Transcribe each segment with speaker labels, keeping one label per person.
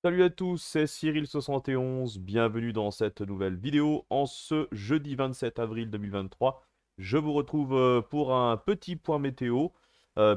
Speaker 1: Salut à tous, c'est Cyril71, bienvenue dans cette nouvelle vidéo. En ce jeudi 27 avril 2023, je vous retrouve pour un petit point météo,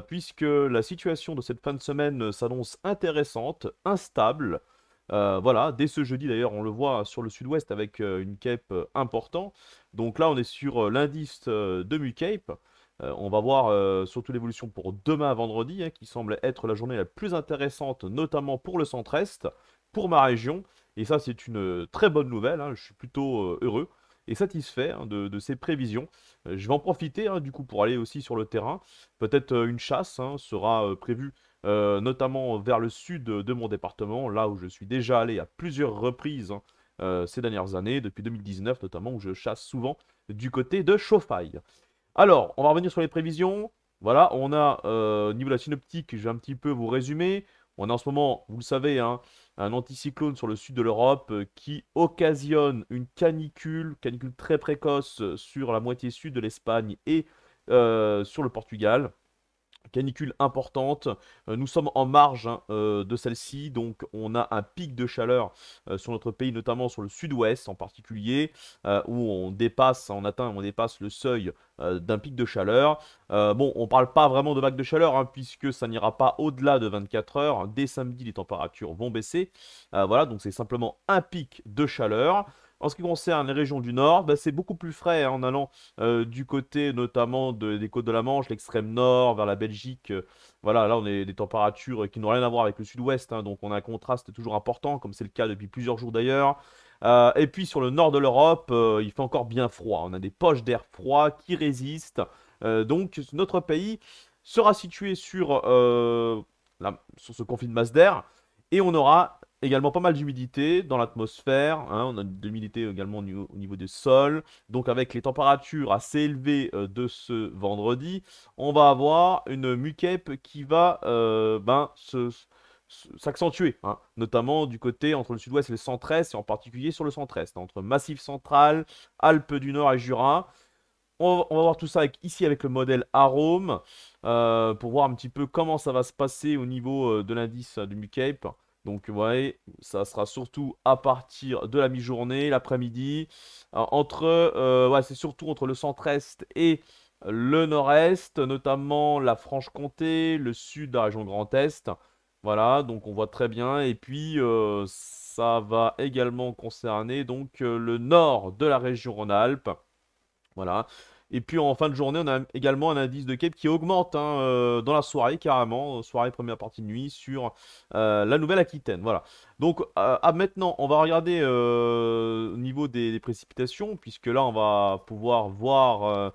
Speaker 1: puisque la situation de cette fin de semaine s'annonce intéressante, instable. Voilà, dès ce jeudi d'ailleurs, on le voit sur le sud-ouest avec une cape important. Donc là, on est sur l'indice de Mu-Cape. On va voir surtout l'évolution pour demain vendredi, hein, qui semble être la journée la plus intéressante, notamment pour le centre-est, pour ma région. Et ça, c'est une très bonne nouvelle, hein. Je suis plutôt heureux et satisfait, hein, de ces prévisions. Je vais en profiter, hein, du coup, pour aller aussi sur le terrain. Peut-être une chasse, hein, sera prévue, notamment vers le sud de mon département, là où je suis déjà allé à plusieurs reprises, hein, ces dernières années, depuis 2019 notamment, où je chasse souvent du côté de Chauffaille. Alors, on va revenir sur les prévisions. Voilà, on a, au niveau de la synoptique, je vais un petit peu vous résumer. On a en ce moment, vous le savez, hein, un anticyclone sur le sud de l'Europe qui occasionne une canicule, canicule très précoce sur la moitié sud de l'Espagne et sur le Portugal. Canicule importante. Nous sommes en marge, hein, de celle-ci, donc on a un pic de chaleur sur notre pays, notamment sur le sud-ouest en particulier, où on dépasse le seuil d'un pic de chaleur. Bon, on ne parle pas vraiment de vague de chaleur, hein, puisque ça n'ira pas au-delà de 24 heures. Dès samedi, les températures vont baisser. Voilà, donc c'est simplement un pic de chaleur. En ce qui concerne les régions du nord, bah, c'est beaucoup plus frais, hein, en allant du côté notamment des côtes de la Manche, l'extrême nord, vers la Belgique. Voilà, là on est des températures qui n'ont rien à voir avec le sud-ouest, hein, donc on a un contraste toujours important, comme c'est le cas depuis plusieurs jours d'ailleurs. Et puis sur le nord de l'Europe, il fait encore bien froid. On a des poches d'air froid qui résistent. Donc notre pays sera situé sur ce conflit de masse d'air et on aura également pas mal d'humidité dans l'atmosphère, hein. On a de l'humidité également au niveau des sols. Donc avec les températures assez élevées de ce vendredi, on va avoir une muquette qui va s'accentuer, hein, notamment du côté entre le sud-ouest et le centre-est, et en particulier sur le centre-est, hein, entre Massif central, Alpes du Nord et Jura. On va voir tout ça ici avec le modèle Arome, pour voir un petit peu comment ça va se passer au niveau de l'indice du MuCape. Donc vous voyez, ça sera surtout à partir de la mi-journée, l'après-midi. Ouais, c'est surtout entre le centre-est et le nord-est, notamment la Franche-Comté, le sud de la région Grand Est. Voilà, donc on voit très bien. Et puis ça va également concerner donc le nord de la région Rhône-Alpes. Voilà. Et puis en fin de journée, on a également un indice de Cape qui augmente, hein, dans la soirée carrément, soirée première partie de nuit sur la Nouvelle-Aquitaine. Voilà. Donc maintenant, on va regarder au niveau des précipitations, puisque là, on va pouvoir voir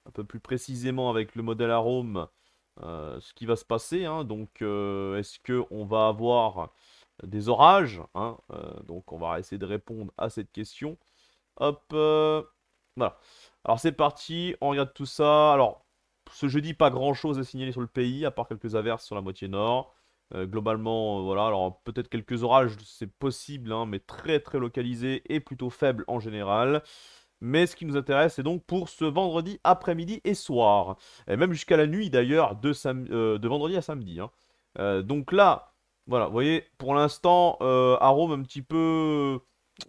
Speaker 1: un peu plus précisément avec le modèle Arome ce qui va se passer, hein. Donc est-ce que on va avoir des orages, hein, donc on va essayer de répondre à cette question. Hop, voilà. Alors c'est parti, on regarde tout ça. Alors, ce jeudi, pas grand-chose à signaler sur le pays, à part quelques averses sur la moitié nord. Globalement, voilà, alors peut-être quelques orages, c'est possible, hein, mais très très localisés et plutôt faibles en général. Mais ce qui nous intéresse, c'est donc pour ce vendredi après-midi et soir. Et même jusqu'à la nuit d'ailleurs, de vendredi à samedi, hein. Donc là, voilà, vous voyez, pour l'instant, arôme un petit peu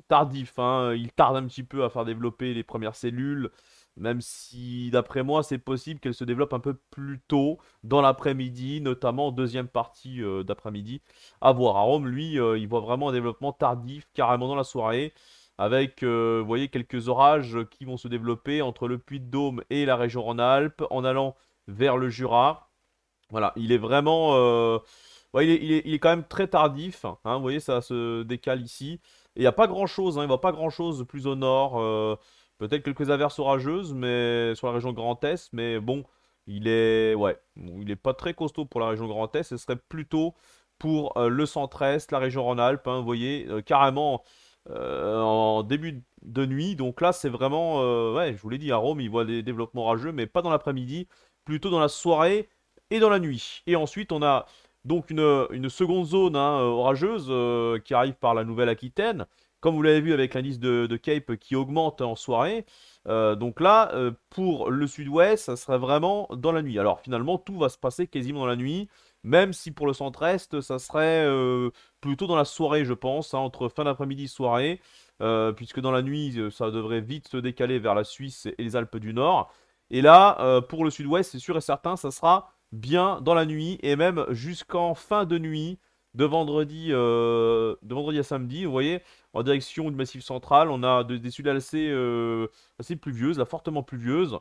Speaker 1: tardif, hein. Il tarde un petit peu à faire développer les premières cellules, même si d'après moi c'est possible qu'elles se développent un peu plus tôt dans l'après-midi, notamment en deuxième partie d'après-midi. À voir. Arôme, lui, il voit vraiment un développement tardif, carrément dans la soirée, avec, vous voyez, quelques orages qui vont se développer entre le Puy-de-Dôme et la région Rhône-Alpes, en allant vers le Jura. Voilà, il est vraiment, ouais, il est quand même très tardif, hein. Vous voyez, ça se décale ici. Et il n'y a pas grand-chose, hein, il ne va pas grand-chose plus au nord. Peut-être quelques averses orageuses, mais sur la région Grand Est. Mais bon, ouais, bon, il est pas très costaud pour la région Grand Est. Ce serait plutôt pour le centre-est, la région Rhône-Alpes, hein, vous voyez, carrément en début de nuit. Donc là, c'est vraiment, ouais, je vous l'ai dit, à Rome, il voit des développements orageux, mais pas dans l'après-midi, plutôt dans la soirée et dans la nuit. Et ensuite, on a donc une seconde zone, hein, orageuse qui arrive par la Nouvelle-Aquitaine. Comme vous l'avez vu avec l'indice de Cape qui augmente en soirée. Donc là, pour le sud-ouest, ça serait vraiment dans la nuit. Alors finalement, tout va se passer quasiment dans la nuit. même si pour le centre-est, ça serait plutôt dans la soirée, je pense, hein, entre fin d'après-midi et soirée, puisque dans la nuit, ça devrait vite se décaler vers la Suisse et les Alpes du Nord. Et là, pour le sud-ouest, c'est sûr et certain, ça sera bien dans la nuit, et même jusqu'en fin de nuit, de vendredi à samedi, vous voyez, en direction du Massif central, on a des sudales assez pluvieuses, là, fortement pluvieuses.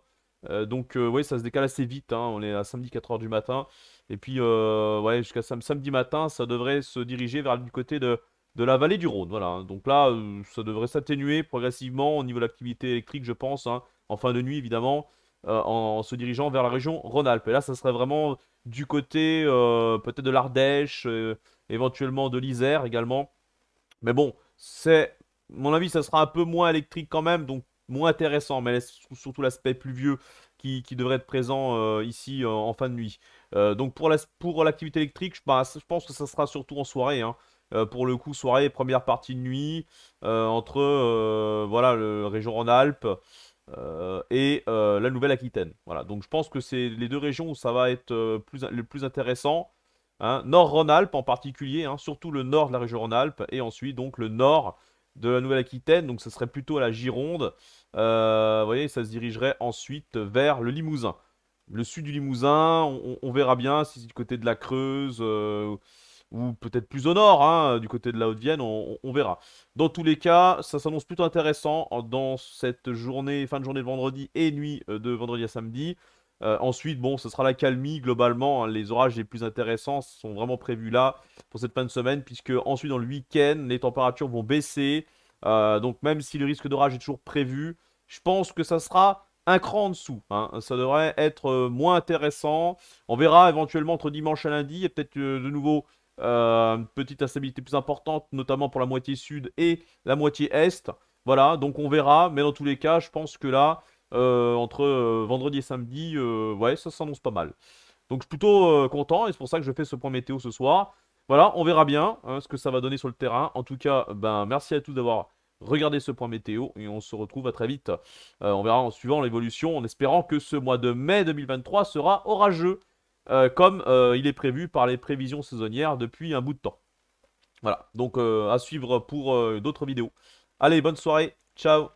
Speaker 1: Donc, ouais, ça se décale assez vite, hein. On est à samedi 4 heures du matin. Et puis, ouais, jusqu'à samedi matin, ça devrait se diriger vers du côté de la vallée du Rhône. Voilà, hein. Donc là, ça devrait s'atténuer progressivement au niveau de l'activité électrique, je pense, hein, en fin de nuit, évidemment, en se dirigeant vers la région Rhône-Alpes. Et là, ça serait vraiment du côté peut-être de l'Ardèche, éventuellement de l'Isère également. Mais bon, mon avis, ça sera un peu moins électrique quand même, donc moins intéressant, mais surtout l'aspect pluvieux qui devrait être présent ici en fin de nuit. Donc pour l'activité électrique, je pense que ça sera surtout en soirée, hein. Pour le coup, soirée, première partie de nuit, entre voilà, le région Rhône-Alpes et la Nouvelle-Aquitaine. Voilà, donc je pense que c'est les deux régions où ça va être le plus intéressant, hein. Nord Rhône-Alpes en particulier, hein, surtout le nord de la région Rhône-Alpes, et ensuite donc le nord de la Nouvelle-Aquitaine, donc ce serait plutôt à la Gironde. Vous voyez, ça se dirigerait ensuite vers le Limousin. Le sud du Limousin, on verra bien si c'est du côté de la Creuse ou peut-être plus au nord, hein, du côté de la Haute-Vienne, on verra. Dans tous les cas, ça s'annonce plutôt intéressant dans cette journée, fin de journée de vendredi et nuit de vendredi à samedi. Ensuite, bon, ce sera la calmie globalement, hein. Les orages les plus intéressants sont vraiment prévus là pour cette fin de semaine, puisque ensuite dans le week-end, les températures vont baisser. Donc même si le risque d'orage est toujours prévu, je pense que ça sera un cran en dessous, hein. Ça devrait être moins intéressant. On verra éventuellement entre dimanche et lundi, et peut-être de nouveau une petite instabilité plus importante, notamment pour la moitié sud et la moitié est. Voilà, donc on verra, mais dans tous les cas, je pense que là, entre vendredi et samedi, ouais, ça s'annonce pas mal. Donc je suis plutôt content et c'est pour ça que je fais ce point météo ce soir. Voilà, on verra bien hein, ce que ça va donner sur le terrain. En tout cas, ben merci à tous d'avoir regardé ce point météo et on se retrouve à très vite. On verra en suivant l'évolution, en espérant que ce mois de mai 2023 sera orageux, comme il est prévu par les prévisions saisonnières depuis un bout de temps. Voilà, donc à suivre pour d'autres vidéos. Allez, bonne soirée, ciao!